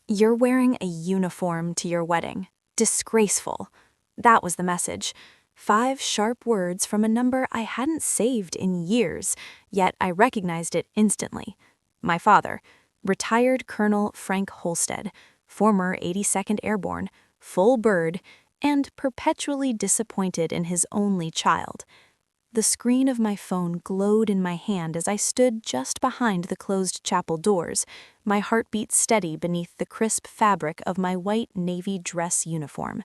You're wearing a uniform to your wedding. Disgraceful. That was the message. 5 sharp words from a number I hadn't saved in years, yet I recognized it instantly. My father, retired Colonel Frank Holstead, former 82nd Airborne, full bird, and perpetually disappointed in his only child. The screen of my phone glowed in my hand as I stood just behind the closed chapel doors, my heartbeat steady beneath the crisp fabric of my white navy dress uniform.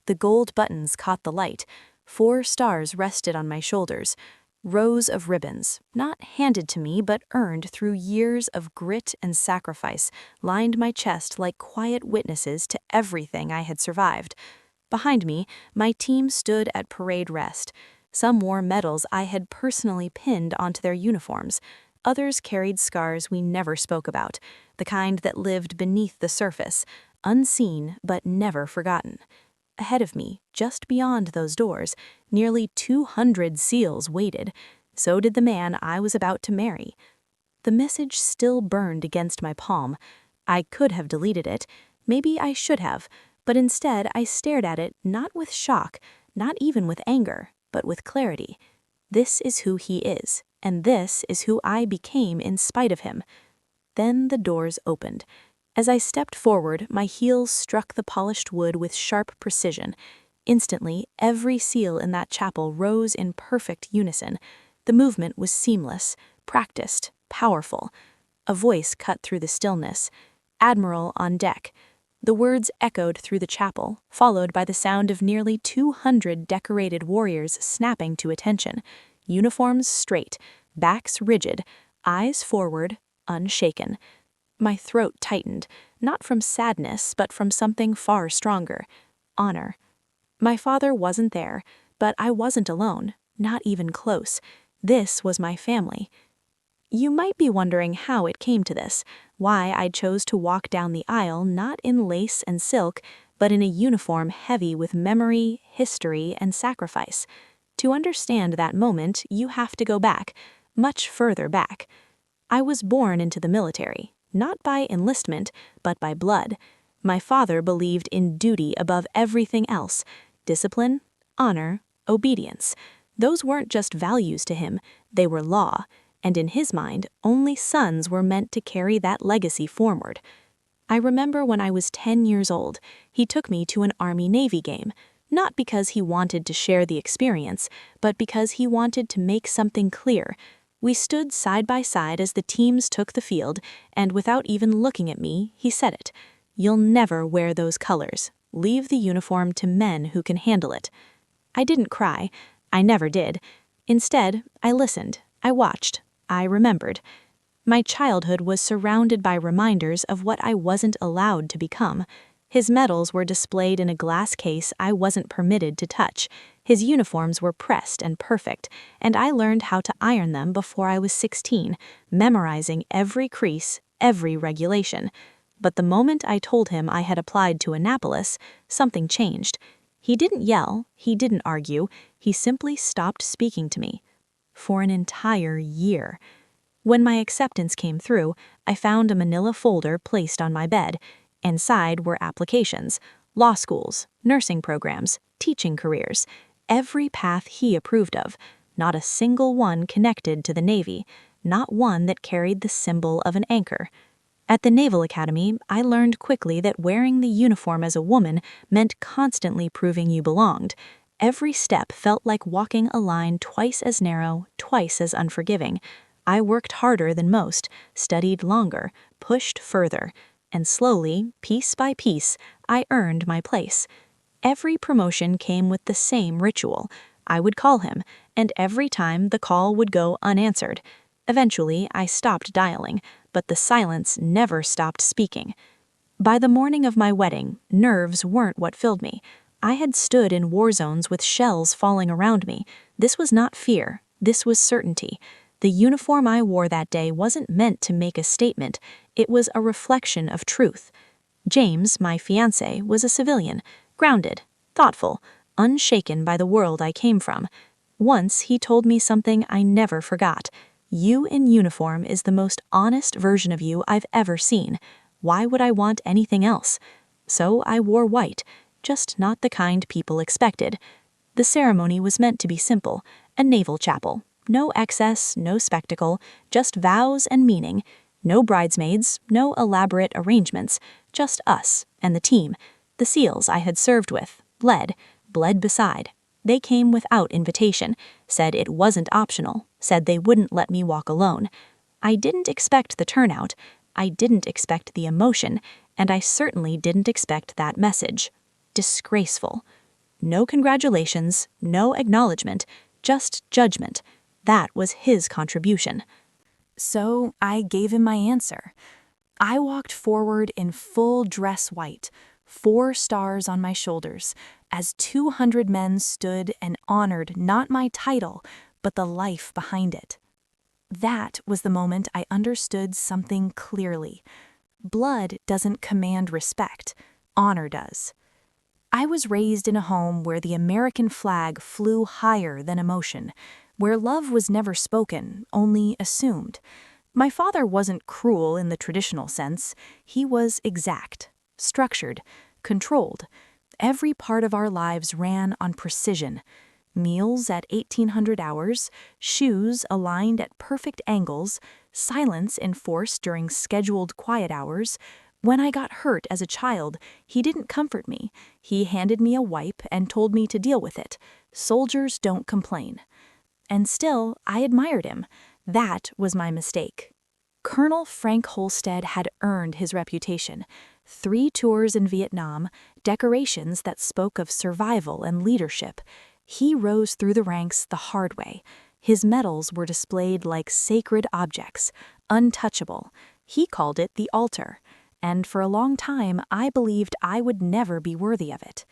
The gold buttons caught the light, 4 stars rested on my shoulders, rows of ribbons, not handed to me but earned through years of grit and sacrifice, lined my chest like quiet witnesses to everything I had survived. Behind me, my team stood at parade rest. Some wore medals I had personally pinned onto their uniforms. Others carried scars we never spoke about, the kind that lived beneath the surface, unseen but never forgotten. Ahead of me, just beyond those doors, nearly 200 seals waited. So did the man I was about to marry. The message still burned against my palm. I could have deleted it. Maybe I should have. But instead, I stared at it not with shock, not even with anger, but with clarity. This is who he is, and this is who I became in spite of him. Then the doors opened. As I stepped forward, my heels struck the polished wood with sharp precision. Instantly, every seal in that chapel rose in perfect unison. The movement was seamless, practiced, powerful. A voice cut through the stillness. "Admiral on deck." The words echoed through the chapel, followed by the sound of nearly 200 decorated warriors snapping to attention. Uniforms straight, backs rigid, eyes forward, unshaken. My throat tightened, not from sadness, but from something far stronger: honor. My father wasn't there, but I wasn't alone, not even close. This was my family. You might be wondering how it came to this, why I chose to walk down the aisle not in lace and silk, but in a uniform heavy with memory, history, and sacrifice. To understand that moment, you have to go back, much further back. I was born into the military, not by enlistment, but by blood. My father believed in duty above everything else: discipline, honor, obedience. Those weren't just values to him, they were law. And in his mind, only sons were meant to carry that legacy forward. I remember when I was 10 years old, he took me to an Army-Navy game, not because he wanted to share the experience, but because he wanted to make something clear. We stood side by side as the teams took the field, and without even looking at me, he said it: "You'll never wear those colors. Leave the uniform to men who can handle it." I didn't cry. I never did. Instead, I listened. I watched. I remembered. My childhood was surrounded by reminders of what I wasn't allowed to become. His medals were displayed in a glass case I wasn't permitted to touch. His uniforms were pressed and perfect, and I learned how to iron them before I was 16, memorizing every crease, every regulation. But the moment I told him I had applied to Annapolis, something changed. He didn't yell, he didn't argue, he simply stopped speaking to me. For an entire year. When my acceptance came through, I found a manila folder placed on my bed. Inside were applications, law schools, nursing programs, teaching careers, every path he approved of, not a single one connected to the Navy, not one that carried the symbol of an anchor. At the Naval Academy, I learned quickly that wearing the uniform as a woman meant constantly proving you belonged. Every step felt like walking a line twice as narrow, twice as unforgiving. I worked harder than most, studied longer, pushed further, and slowly, piece by piece, I earned my place. Every promotion came with the same ritual. I would call him, and every time the call would go unanswered. Eventually, I stopped dialing, but the silence never stopped speaking. By the morning of my wedding, nerves weren't what filled me. I had stood in war zones with shells falling around me. This was not fear. This was certainty. The uniform I wore that day wasn't meant to make a statement. It was a reflection of truth. James, my fiancé, was a civilian, grounded, thoughtful, unshaken by the world I came from. Once he told me something I never forgot: "You in uniform is the most honest version of you I've ever seen." Why would I want anything else? So I wore white, just not the kind people expected. The ceremony was meant to be simple, a naval chapel. No excess, no spectacle, just vows and meaning. No bridesmaids, no elaborate arrangements, just us and the team, the SEALs I had served with, bled beside. They came without invitation, said it wasn't optional, said they wouldn't let me walk alone. I didn't expect the turnout, I didn't expect the emotion, and I certainly didn't expect that message. Disgraceful. No congratulations, no acknowledgement, just judgment. That was his contribution. So I gave him my answer. I walked forward in full dress white, 4 stars on my shoulders, as 200 men stood and honored not my title, but the life behind it. That was the moment I understood something clearly. Blood doesn't command respect, honor does. I was raised in a home where the American flag flew higher than emotion, where love was never spoken, only assumed. My father wasn't cruel in the traditional sense. He was exact, structured, controlled. Every part of our lives ran on precision. Meals at 1800 hours, shoes aligned at perfect angles, silence enforced during scheduled quiet hours. When I got hurt as a child, he didn't comfort me. He handed me a wipe and told me to deal with it. Soldiers don't complain. And still, I admired him. That was my mistake. Colonel Frank Holstead had earned his reputation. 3 tours in Vietnam, decorations that spoke of survival and leadership. He rose through the ranks the hard way. His medals were displayed like sacred objects, untouchable. He called it the altar. And for a long time, I believed I would never be worthy of it.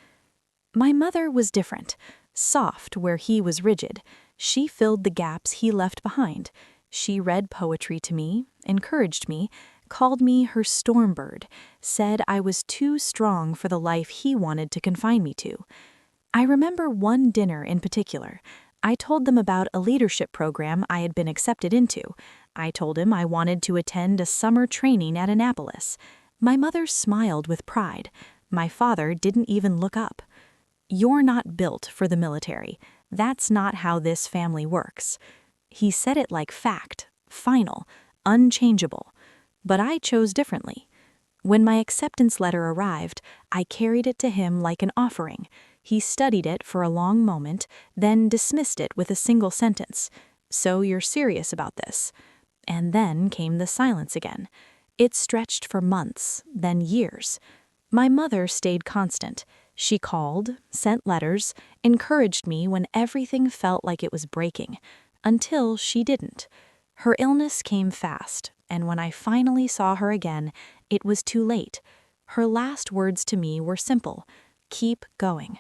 My mother was different, soft where he was rigid. She filled the gaps he left behind. She read poetry to me, encouraged me, called me her storm bird, said I was too strong for the life he wanted to confine me to. I remember one dinner in particular. I told them about a leadership program I had been accepted into. I told him I wanted to attend a summer training at Annapolis. My mother smiled with pride. My father didn't even look up. "You're not built for the military. That's not how this family works." He said it like fact, final, unchangeable. But I chose differently. When my acceptance letter arrived, I carried it to him like an offering. He studied it for a long moment, then dismissed it with a single sentence. "So you're serious about this?" And then came the silence again. It stretched for months, then years. My mother stayed constant. She called, sent letters, encouraged me when everything felt like it was breaking, until she didn't. Her illness came fast, and when I finally saw her again, it was too late. Her last words to me were simple: keep going.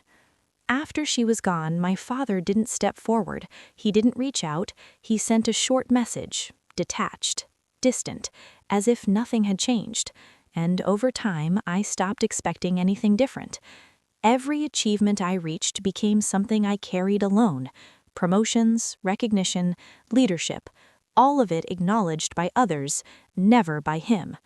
After she was gone, my father didn't step forward. He didn't reach out. He sent a short message, detached, distant, as if nothing had changed. And over time, I stopped expecting anything different. Every achievement I reached became something I carried alone. Promotions, recognition, leadership, all of it acknowledged by others, never by him.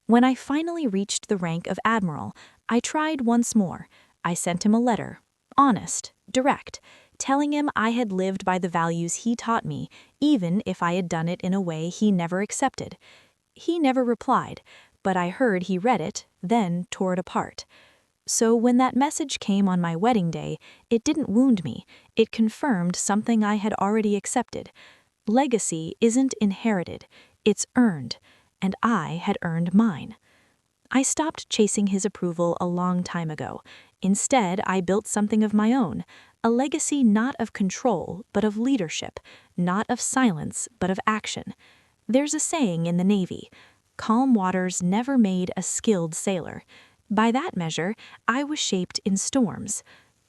When I finally reached the rank of Admiral, I tried once more. I sent him a letter, honest, direct, telling him I had lived by the values he taught me, even if I had done it in a way he never accepted. He never replied, but I heard he read it, then tore it apart. So when that message came on my wedding day, it didn't wound me. It confirmed something I had already accepted. Legacy isn't inherited, it's earned, and I had earned mine. I stopped chasing his approval a long time ago. Instead, I built something of my own, a legacy not of control, but of leadership, not of silence, but of action. There's a saying in the Navy: calm waters never made a skilled sailor. By that measure, I was shaped in storms.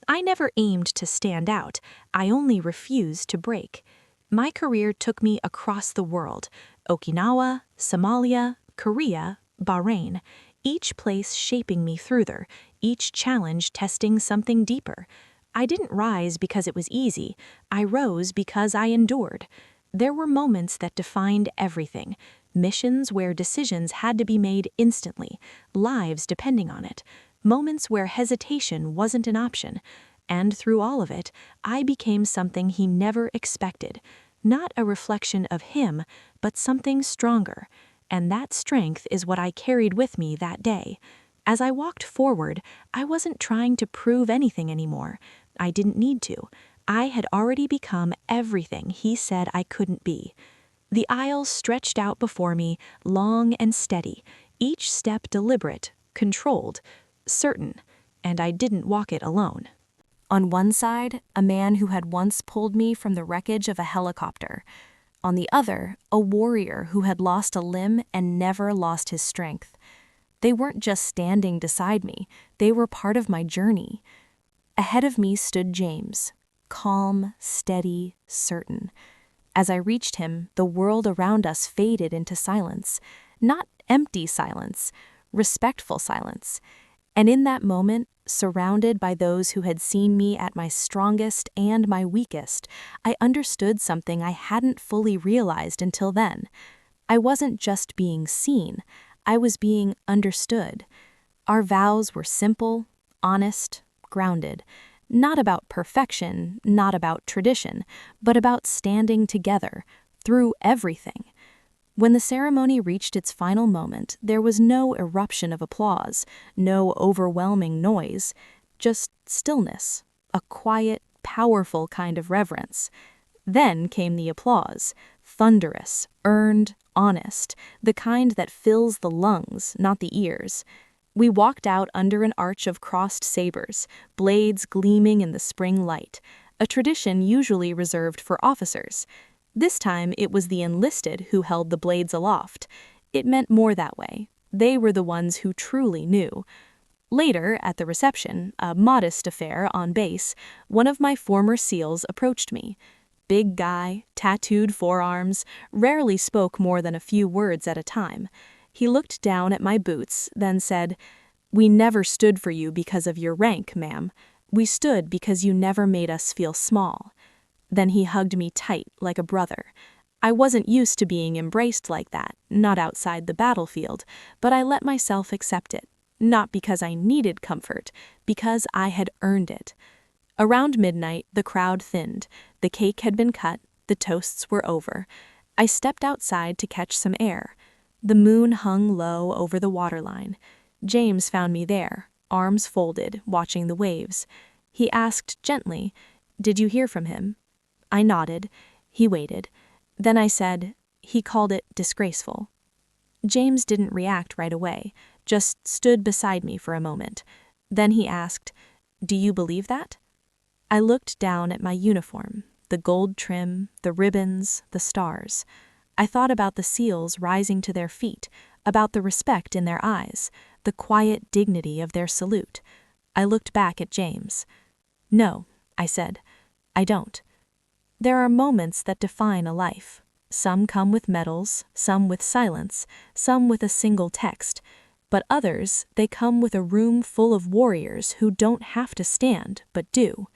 I never aimed to stand out, I only refused to break. My career took me across the world: Okinawa, Somalia, Korea, Bahrain, each place shaping me further, each challenge testing something deeper. I didn't rise because it was easy, I rose because I endured. There were moments that defined everything: Missions where decisions had to be made instantly, lives depending on it, moments where hesitation wasn't an option. And through all of it, I became something he never expected. Not a reflection of him, but something stronger. And that strength is what I carried with me that day. As I walked forward, I wasn't trying to prove anything anymore. I didn't need to. I had already become everything he said I couldn't be. The aisle stretched out before me, long and steady, each step deliberate, controlled, certain, and I didn't walk it alone. On one side, a man who had once pulled me from the wreckage of a helicopter. On the other, a warrior who had lost a limb and never lost his strength. They weren't just standing beside me, they were part of my journey. Ahead of me stood James, calm, steady, certain. As I reached him, the world around us faded into silence. Not empty silence, respectful silence. And in that moment, surrounded by those who had seen me at my strongest and my weakest, I understood something I hadn't fully realized until then. I wasn't just being seen, I was being understood. Our vows were simple, honest, grounded. Not about perfection, not about tradition, but about standing together, through everything. When the ceremony reached its final moment, there was no eruption of applause, no overwhelming noise, just stillness, a quiet, powerful kind of reverence. Then came the applause, thunderous, earned, honest, the kind that fills the lungs, not the ears. We walked out under an arch of crossed sabers, blades gleaming in the spring light, a tradition usually reserved for officers. This time it was the enlisted who held the blades aloft. It meant more that way. They were the ones who truly knew. Later, at the reception, a modest affair on base, one of my former SEALs approached me. Big guy, tattooed forearms, rarely spoke more than a few words at a time. He looked down at my boots, then said, "We never stood for you because of your rank, ma'am. We stood because you never made us feel small." Then he hugged me tight, like a brother. I wasn't used to being embraced like that, not outside the battlefield, but I let myself accept it. Not because I needed comfort, because I had earned it. Around midnight, the crowd thinned. The cake had been cut, the toasts were over. I stepped outside to catch some air. The moon hung low over the waterline. James found me there, arms folded, watching the waves. He asked gently, "Did you hear from him?" I nodded. He waited. Then I said, "He called it disgraceful." James didn't react right away, just stood beside me for a moment. Then he asked, "Do you believe that?" I looked down at my uniform, the gold trim, the ribbons, the stars. I thought about the SEALs rising to their feet, about the respect in their eyes, the quiet dignity of their salute. I looked back at James. "No," I said, "I don't." There are moments that define a life. Some come with medals, some with silence, some with a single text. But others, they come with a room full of warriors who don't have to stand, but do.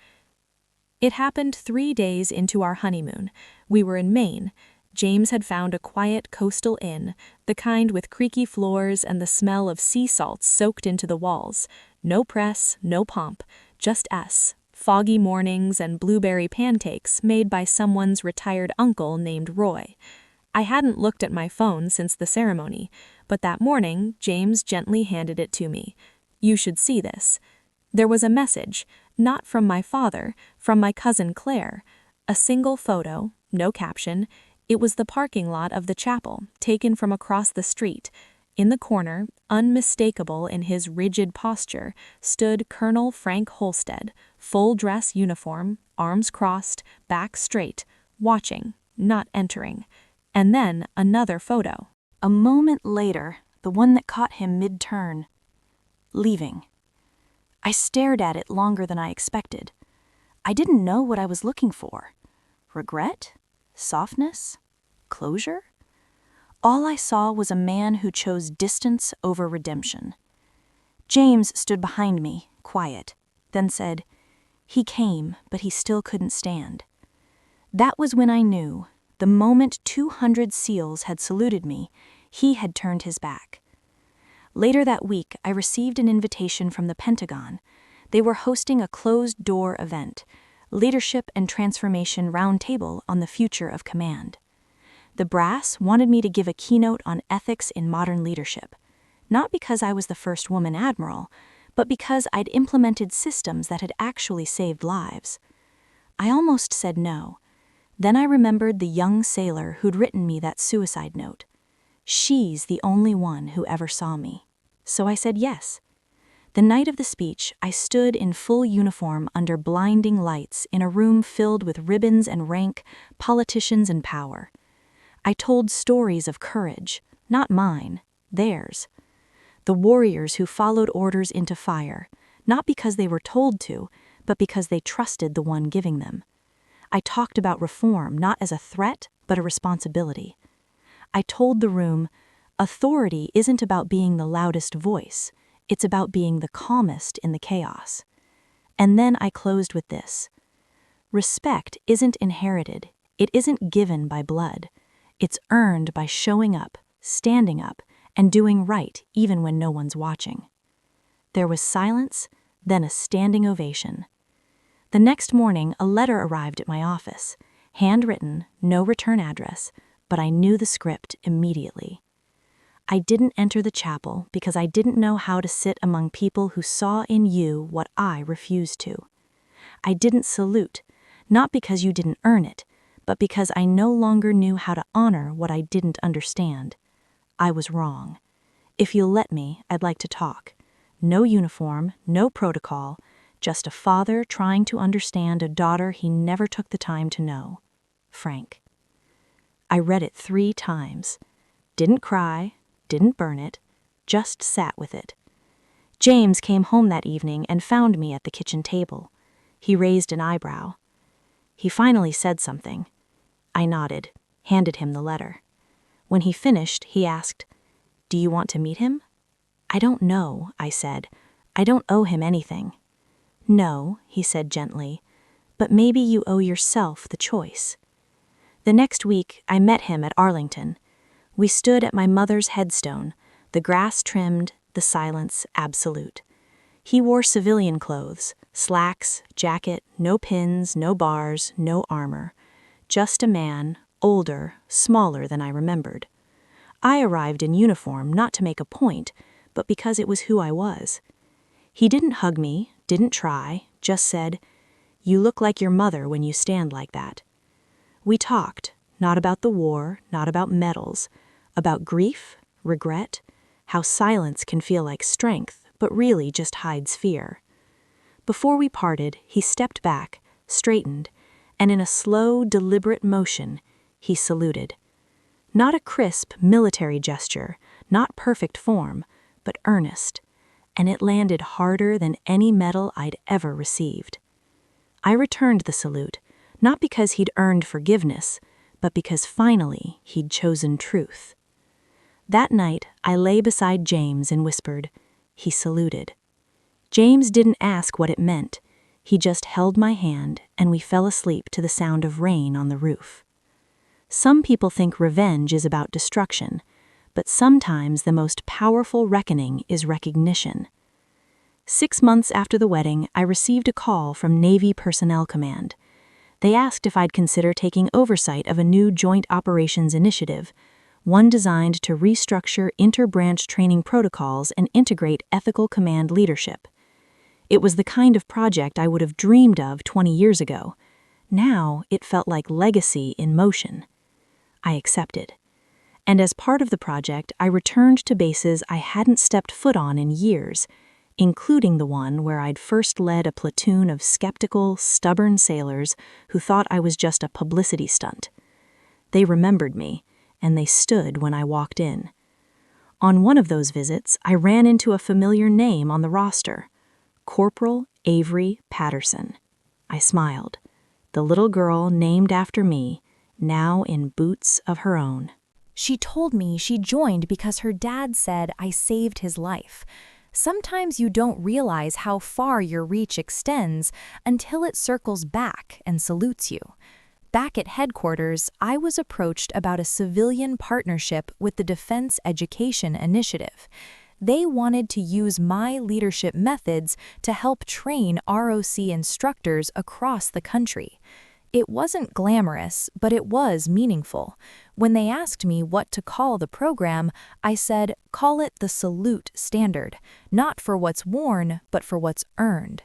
It happened 3 days into our honeymoon. We were in Maine. James had found a quiet coastal inn, the kind with creaky floors and the smell of sea salts soaked into the walls. No press, no pomp, just us. Foggy mornings and blueberry pancakes made by someone's retired uncle named Roy. I hadn't looked at my phone since the ceremony, but that morning James gently handed it to me. "You should see this." There was a message, not from my father, from my cousin Claire. A single photo, no caption. It was the parking lot of the chapel, taken from across the street. In the corner, unmistakable in his rigid posture, stood Colonel Frank Holstead, full dress uniform, arms crossed, back straight, watching, not entering. And then another photo. A moment later, the one that caught him mid-turn. Leaving. I stared at it longer than I expected. I didn't know what I was looking for. Regret? Softness? Closure? All I saw was a man who chose distance over redemption. James stood behind me, quiet, then said, "He came, but he still couldn't stand." That was when I knew The moment 200 SEALs had saluted me, he had turned his back. Later that week, I received an invitation from the Pentagon. They were hosting a closed-door event, Leadership and Transformation Roundtable on the Future of Command. The brass wanted me to give a keynote on ethics in modern leadership, not because I was the first woman admiral, but because I'd implemented systems that had actually saved lives. I almost said no. Then I remembered the young sailor who'd written me that suicide note. She's the only one who ever saw me. So I said yes. The night of the speech, I stood in full uniform under blinding lights in a room filled with ribbons and rank, politicians and power. I told stories of courage, not mine, theirs. The warriors who followed orders into fire, not because they were told to, but because they trusted the one giving them. I talked about reform not as a threat, but a responsibility. I told the room, authority isn't about being the loudest voice, it's about being the calmest in the chaos. And then I closed with this. Respect isn't inherited, it isn't given by blood. It's earned by showing up, standing up, and doing right even when no one's watching. There was silence, then a standing ovation. The next morning, a letter arrived at my office, handwritten, no return address, but I knew the script immediately. I didn't enter the chapel because I didn't know how to sit among people who saw in you what I refused to. I didn't salute, not because you didn't earn it, but because I no longer knew how to honor what I didn't understand. I was wrong. If you'll let me, I'd like to talk. No uniform, no protocol, just a father trying to understand a daughter he never took the time to know. Frank. I read it 3 times. Didn't cry, didn't burn it, just sat with it. James came home that evening and found me at the kitchen table. He raised an eyebrow. He finally said something. I nodded, handed him the letter. When he finished, he asked, "Do you want to meet him?" "I don't know," I said. "I don't owe him anything." "No," he said gently, "but maybe you owe yourself the choice." The next week, I met him at Arlington. We stood at my mother's headstone, the grass trimmed, the silence absolute. He wore civilian clothes, slacks, jacket, no pins, no bars, no armor. Just a man, older, smaller than I remembered. I arrived in uniform not to make a point, but because it was who I was. He didn't hug me, didn't try, just said, "You look like your mother when you stand like that." We talked, not about the war, not about medals, about grief, regret, how silence can feel like strength, but really just hides fear. Before we parted, he stepped back, straightened, and in a slow, deliberate motion, he saluted. Not a crisp, military gesture, not perfect form, but earnest, and it landed harder than any medal I'd ever received. I returned the salute, not because he'd earned forgiveness, but because finally he'd chosen truth. That night, I lay beside James and whispered, "He saluted." James didn't ask what it meant. He just held my hand, and we fell asleep to the sound of rain on the roof. Some people think revenge is about destruction, but sometimes the most powerful reckoning is recognition. 6 months after the wedding, I received a call from Navy Personnel Command. They asked if I'd consider taking oversight of a new Joint Operations Initiative, one designed to restructure inter-branch training protocols and integrate ethical command leadership. It was the kind of project I would have dreamed of 20 years ago. Now it felt like legacy in motion. I accepted. And as part of the project, I returned to bases I hadn't stepped foot on in years, including the one where I'd first led a platoon of skeptical, stubborn sailors who thought I was just a publicity stunt. They remembered me, and they stood when I walked in. On one of those visits, I ran into a familiar name on the roster, Corporal Avery Patterson. I smiled. The little girl named after me, now in boots of her own. She told me she joined because her dad said I saved his life. Sometimes you don't realize how far your reach extends until it circles back and salutes you. Back at headquarters, I was approached about a civilian partnership with the Defense Education Initiative. They wanted to use my leadership methods to help train ROC instructors across the country. It wasn't glamorous, but it was meaningful. When they asked me what to call the program, I said, call it the Salute Standard, not for what's worn, but for what's earned.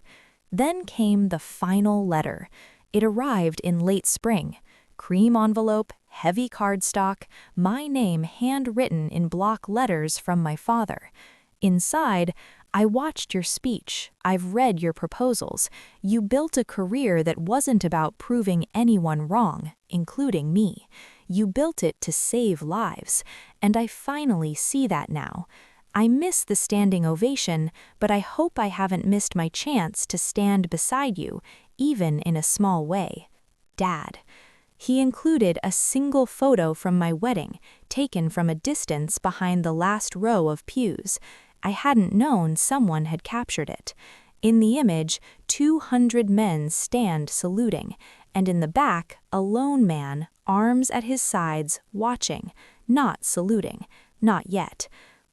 Then came the final letter. It arrived in late spring. Cream envelope, heavy cardstock, my name handwritten in block letters from my father. Inside, I watched your speech. I've read your proposals. You built a career that wasn't about proving anyone wrong, including me. You built it to save lives, and I finally see that now. I miss the standing ovation, but I hope I haven't missed my chance to stand beside you, even in a small way. Dad. He included a single photo from my wedding, taken from a distance behind the last row of pews. I hadn't known someone had captured it. In the image, 200 men stand saluting, and in the back, a lone man, arms at his sides, watching, not saluting, not yet.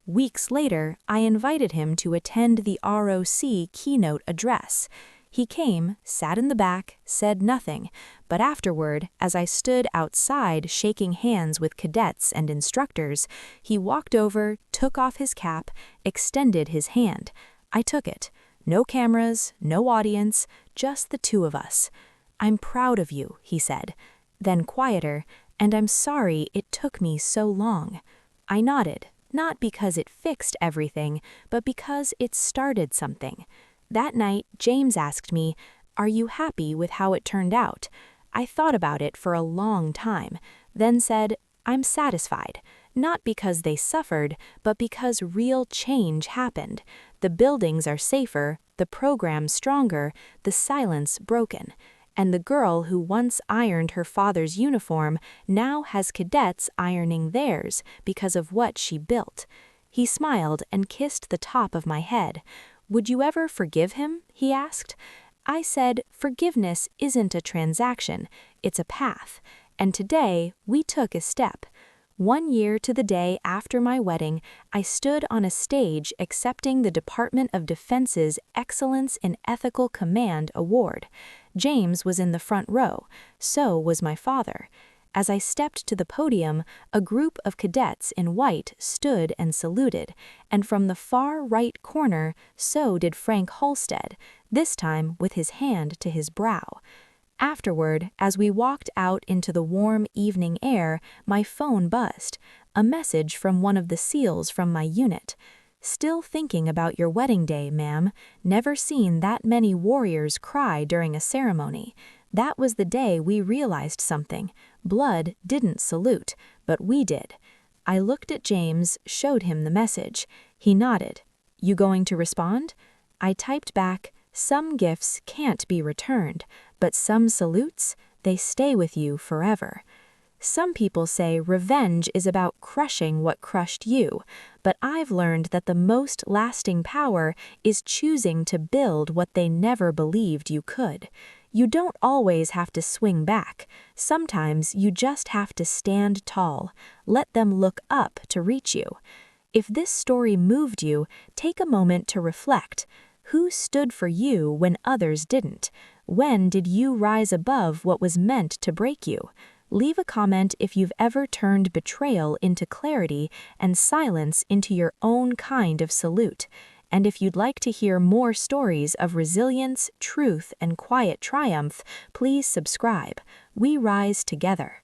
Weeks later, I invited him to attend the ROC keynote address. He came, sat in the back, said nothing, but afterward, as I stood outside shaking hands with cadets and instructors, he walked over, took off his cap, extended his hand. I took it. No cameras, no audience, just the two of us. I'm proud of you, he said. Then quieter, and I'm sorry it took me so long. I nodded, not because it fixed everything, but because it started something. That night, James asked me, "Are you happy with how it turned out?" I thought about it for a long time, then said, "I'm satisfied, not because they suffered, but because real change happened. The buildings are safer, the program stronger, the silence broken. And the girl who once ironed her father's uniform now has cadets ironing theirs because of what she built." He smiled and kissed the top of my head. "Would you ever forgive him?" he asked. I said, forgiveness isn't a transaction, it's a path. And today, we took a step. 1 year to the day after my wedding, I stood on a stage accepting the Department of Defense's Excellence in Ethical Command Award. James was in the front row, so was my father. As I stepped to the podium, a group of cadets in white stood and saluted, and from the far right corner, so did Frank Halstead, this time with his hand to his brow. Afterward, as we walked out into the warm evening air, my phone buzzed, a message from one of the SEALs from my unit. "Still thinking about your wedding day, ma'am. Never seen that many warriors cry during a ceremony. That was the day we realized something. Blood didn't salute, but we did." I looked at James, showed him the message. He nodded. "You going to respond?" I typed back, "Some gifts can't be returned, but some salutes, they stay with you forever." Some people say revenge is about crushing what crushed you, but I've learned that the most lasting power is choosing to build what they never believed you could. You don't always have to swing back. Sometimes you just have to stand tall. Let them look up to reach you. If this story moved you, take a moment to reflect. Who stood for you when others didn't? When did you rise above what was meant to break you? Leave a comment if you've ever turned betrayal into clarity and silence into your own kind of salute. And if you'd like to hear more stories of resilience, truth, and quiet triumph, please subscribe. We rise together.